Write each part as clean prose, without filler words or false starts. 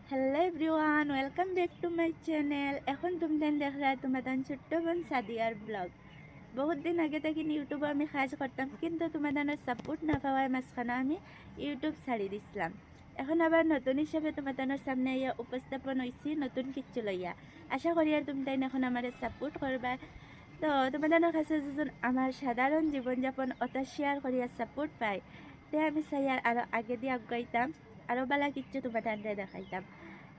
Hello everyone, welcome back to my channel. এখন তোমরা দেখ रहा তোমাদের ছোট্ট বোন সাদিয়ার ব্লগ। বহুত দিন আগে থেকে ইউটিউবে আমি কাজ করতাম, কিন্তু তোমাদের সাপোর্ট না পাওয়ায় মাঝখানে আমি ইউটিউব ছাড়ি দিছিলাম। এখন আবার নতুন হিসেবে তোমাদের সামনে ইয়া উপস্থাপন হয়েছি নতুন কিছু লইয়া। আশা করি আর তোমরা এখন আমার সাপোর্ট করবা। তো তোমাদের কাছে যখন আমার সাধারণ জীবনযাপন অত শেয়ার করিয়া সাপোর্ট পাই, তে আমি চাই আরও আগে দিয়ে আগাইতাম, আরও বেলা কিছু তোমাদের দেখাইতাম।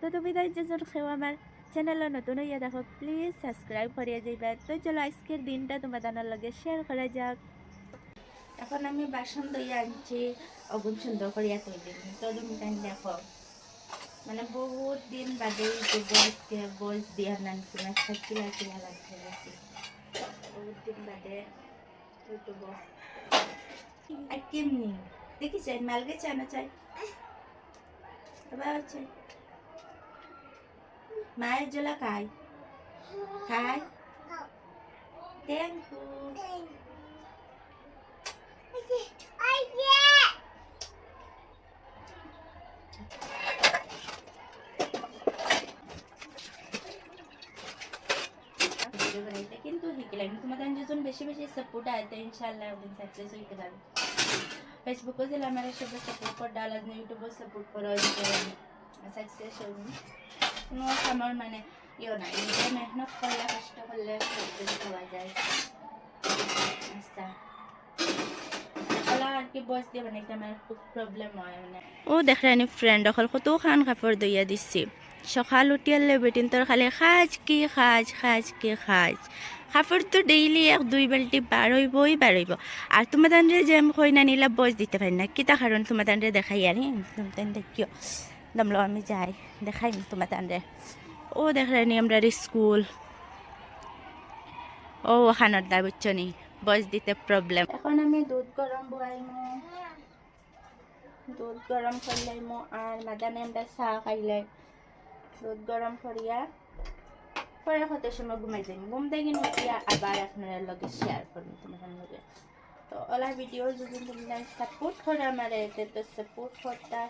তো তুমি তাই যেজন কেউ আমার চ্যানেলে নতুন হইয়া দেখো, প্লিজ সাবস্ক্রাইব করিয়া যাইবা। তো চলো আজকের দিনটা তোমাদের লগে শেয়ার করা যাক। এখন আমি বাসন ধুইয়া আনছি, অগুন সুন্দর করিয়া তৈরি। তো তুমি তাই দেখো, মানে বহুত দিন বাদে বয়স দিয়া নানছি না, কিলা কিলা লাগছে বেশি। বহুত দিন বাদে ইউটিউব আর কেমনি দেখি চাই মালগে চাই না চাই আবার আছে মায়ের জলা খাই খাই থ্যাংক ইউ। কিন্তু শিকিলাম তোমাদের যখন বেশি বেশি সাপোর্ট আয় তো ইনশাআল্লাহ একদিন সাকসেস হইতে পারবে। ফেসবুকে দিলে আমার সবাই সাপোর্ট করে ডালার, ইউটিউবে সাপোর্ট করো, সাকসেস হইব। কোনো আমার মানে ইয়ে নাই, নিজে মেহনত করলে কষ্ট করলে সাকসেস পাওয়া যায়। আচ্ছা আর কি বয়স দিয়ে বানাইতে আমার খুব প্রবলেম হয়। মানে ও দেখ রানি ফ্রেন্ড অকল কত খান কাপড় দইয়া দিচ্ছি। সকাল উঠিয়ালে বেটিন তোর খালি খাজ কি খাজ খাজ কি খাজ। কাপড় তো ডেইলি এক দুই বাল্টি বার হইব। আর তোমাদের যে আমি কই না নিলা বয়স দিতে পারি না, কিতা কারণ তোমাদের দেখাই আনি তোমাদের দেখিও দমলো আমি যাই দেখাই তোমাদের। ও দেখ রানি আমরা স্কুল ও ওখানোর দা বুঝছো নি বয়স দিতে প্রবলেম। এখন আমি দুধ গরম বয়াইমো, দুধ গরম করলাইমো আর মাদামে আমরা চা খাইলে দুধ গরম করিয়া পরে কত সময় ঘুমাই যাই। ঘুম থেকে উঠিয়া আবার আপনার লগে শেয়ার করবো তোমাদের লগে। তো ওলা ভিডিও যদি তোমরা সাপোর্ট করে আমার এতে তো সাপোর্ট করতা,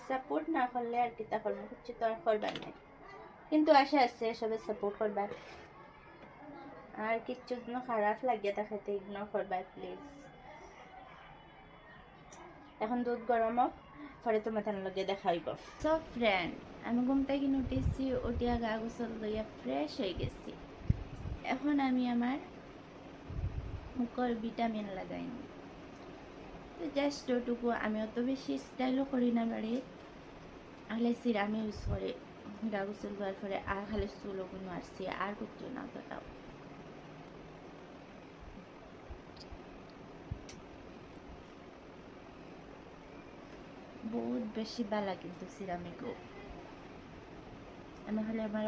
সাপোর্ট না করলে আর কিতা করবো কিছু তো আর করবার নাই, কিন্তু আশা আছে সবাই সাপোর্ট করবার। আর কিচ্ছু খারাপ লাগিয়ে দেখাতে ইগনোর করবা প্লিজ। এখন দুধ গরম হোক, পরে তোমাদের লগে দেখা হইব। সো ফ্রেন্ড, আমি ঘুম থেকে উঠেছি, উঠিয়া গা গোসল লইয়া ফ্রেশ হয়ে গেছি। এখন আমি আমার মুখের ভিটামিন লাগাই, তো জাস্ট ওটুকু। আমি অত বেশি স্টাইলও করি না বাড়ি, আহলে সিরাম ইউজ করে গা গোসল দেওয়ার পরে আর খালি চুলও কোনো আসছি আর কিছু না তোটাও। বহুত বেশি বালা কিন্তু সিরামিকও, আমি খালি আমার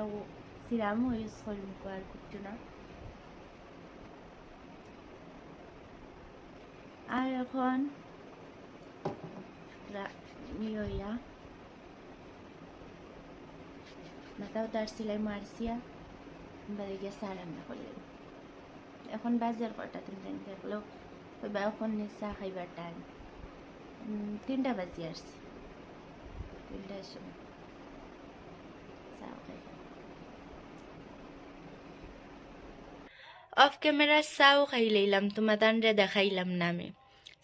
সিরামও ইউজ করি মুখে আর কিছু না। আর এখন ইয়া মাথাও তার সেলাই মারছিয়া বাড়ি গিয়ে চা রান্না করলেন। এখন বাজার কটা তুমি দেখলো বা এখন চা খাইবার টাইম 3টা বাজি আসছে, 3টার সময় চা খাই। অফ ক্যামেরা চাও খাই লইলাম, তোমাদের দেখাইলাম না। আমি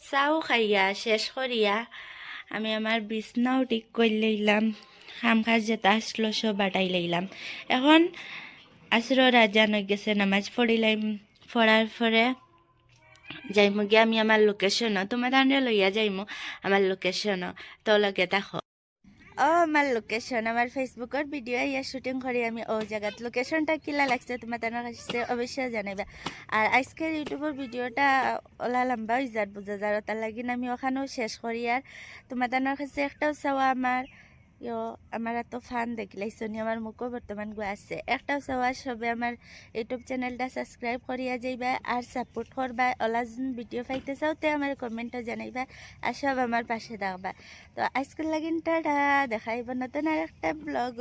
চাও খাইয়া শেষ করিয়া আমি আমার বিছনাও ঠিক করে লইলাম, খাম খাজ যেটা আসলো সব বাটাই লইলাম। এখন আসরের আজান হয়ে গেছে, নামাজ পড়িলাম। পড়ার পরে যাইমু গিয়ে আমি আমার লোকেশনও তোমাদের লইয়া যাইমু আমার লোকেশনও। তো লগে দেখো ও আমার লোকেশন, আমার ফেসবুকের ভিডিও ইয়া শুটিং করি আমি ও জায়গাত। লোকেশনটা কিলা লাগছে তোমাদের কাছে অবশ্যই জানাইবা। আর আজকের ইউটিউবের ভিডিওটা ওলা লম্বা হয়ে যার বোঝা যার, তার লাগিন আমি ওখানেও শেষ করি। আর তোমাদের কাছে একটাও চাওয়া আমার আমার এত ফান দেখিলাইছো নি, আমার মুখও বর্তমান গো আছে। একটাও চাওয়া সবে আমার ইউটিউব চ্যানেলটা সাবস্ক্রাইব করিয়া যাইবা আর সাপোর্ট করবা। ওলা যখন ভিডিও পাইতে চাও তে আমার কমেন্টও জানাইবা আর সব আমার পাশে থাকবা। তো আজকের লাগিন টাটা, দেখাইব নতুন আর একটা ব্লগ।